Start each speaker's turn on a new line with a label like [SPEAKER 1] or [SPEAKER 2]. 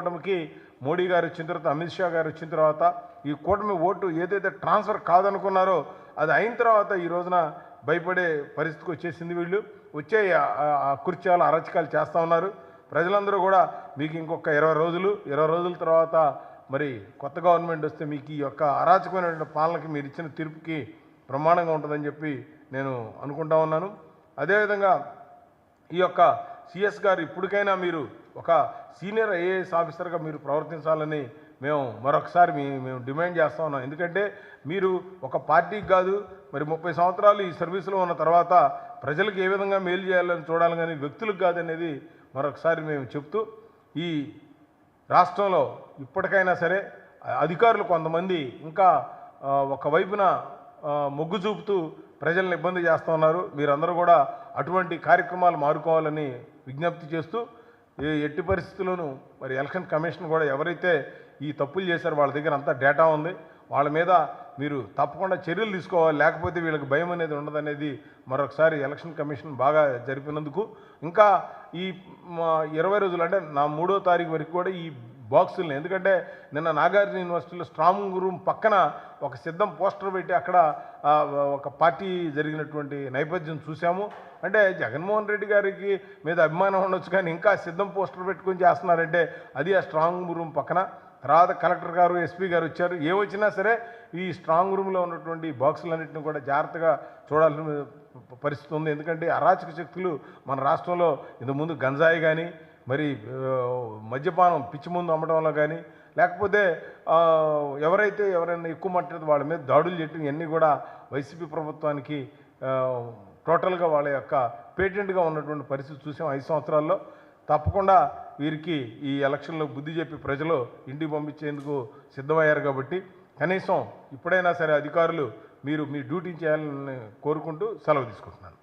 [SPEAKER 1] కూటమికి మోడీ గారు వచ్చిన తర్వాత, అమిత్ షా గారు వచ్చిన తర్వాత ఈ కూటమి ఓటు ఏదైతే ట్రాన్స్ఫర్ కాదనుకున్నారో అది అయిన తర్వాత ఈ రోజున భయపడే పరిస్థితికి వచ్చేసింది. వీళ్ళు వచ్చే కుర్చాలు అరచకాలు చేస్తూ ఉన్నారు. ప్రజలందరూ కూడా మీకు ఇంకొక 20 రోజుల తర్వాత మరి కొత్త గవర్నమెంట్ వస్తే మీకు ఈ యొక్క అరాచకమైన పాలనకి మీరు ఇచ్చిన తీర్పుకి ప్రమాణంగా ఉంటుందని చెప్పి నేను అనుకుంటా ఉన్నాను. అదేవిధంగా ఈ యొక్క సిఎస్ గారు ఇప్పటికైనా మీరు ఒక సీనియర్ ఐఏఎస్ ఆఫీసర్గా మీరు ప్రవర్తించాలని మేము మరొకసారి మేము డిమాండ్ చేస్తూ ఉన్నాం. ఎందుకంటే మీరు ఒక పార్టీకి కాదు, మరి 30 సంవత్సరాలు ఈ సర్వీసులో ఉన్న తర్వాత ప్రజలకు ఏ విధంగా మేలు చేయాలని చూడాలి, కానీ వ్యక్తులకు కాదనేది మరొకసారి మేము చెప్తూ, ఈ రాష్ట్రంలో ఇప్పటికైనా సరే అధికారులు కొంతమంది ఇంకా ఒకవైపున మొగ్గు చూపుతూ ప్రజలను ఇబ్బంది చేస్తూ ఉన్నారు. మీరందరూ కూడా అటువంటి కార్యక్రమాలు మారుకోవాలని విజ్ఞప్తి చేస్తూ, ఎట్టి పరిస్థితుల్లోనూ మరి ఎలక్షన్ కమిషన్ కూడా ఎవరైతే ఈ తప్పులు చేశారో వాళ్ళ దగ్గర అంతా డేటా ఉంది, వాళ్ళ మీద మీరు తప్పకుండా చర్యలు తీసుకోవాలి, లేకపోతే వీళ్ళకి భయం అనేది ఉండదనేది మరొకసారి ఎలక్షన్ కమిషన్ బాగా జరిపినందుకు. ఇంకా ఈ 20 రోజులు అంటే నా 3వ తారీఖు వరకు కూడా ఈ బాక్సుల్ని, ఎందుకంటే నిన్న నాగార్జున యూనివర్సిటీలో స్ట్రాంగ్ రూమ్ పక్కన ఒక సిద్ధం పోస్టర్ పెట్టి అక్కడ ఒక పార్టీ జరిగినటువంటి నేపథ్యం చూసాము. అంటే జగన్మోహన్ రెడ్డి గారికి మీద అభిమానం ఉండొచ్చు, కానీ ఇంకా సిద్ధం పోస్టర్ పెట్టుకొని చేస్తున్నారంటే అది ఆ స్ట్రాంగ్ రూమ్ పక్కన. తర్వాత కలెక్టర్ గారు, ఎస్పీ గారు వచ్చారు. ఏ వచ్చినా సరే ఈ స్ట్రాంగ్ రూమ్లో ఉన్నటువంటి బాక్సులన్నింటినీ కూడా జాగ్రత్తగా చూడాల్సిన పరిస్థితి ఉంది. ఎందుకంటే అరాచక శక్తులు మన రాష్ట్రంలో ఇంతకుముందు గంజాయి కానీ, మరి మద్యపానం పిచ్చి ముందు అమ్మడంలో కానీ, లేకపోతే ఎవరైనా ఎక్కువ మట్టది వాళ్ళ మీద దాడులు చేయటం, ఇవన్నీ కూడా వైసీపీ ప్రభుత్వానికి టోటల్గా వాళ్ళ యొక్క పేటెంట్గా ఉన్నటువంటి పరిస్థితి చూసాం 5 సంవత్సరాల్లో. తప్పకుండా వీరికి ఈ ఎలక్షన్లో బుద్ధి చెప్పి ప్రజలు ఇంటికి పంపించేందుకు సిద్ధమయ్యారు. కాబట్టి కనీసం ఇప్పుడైనా సరే అధికారులు మీరు మీ డ్యూటీ చేయాలని కోరుకుంటూ సెలవు తీసుకుంటున్నాను.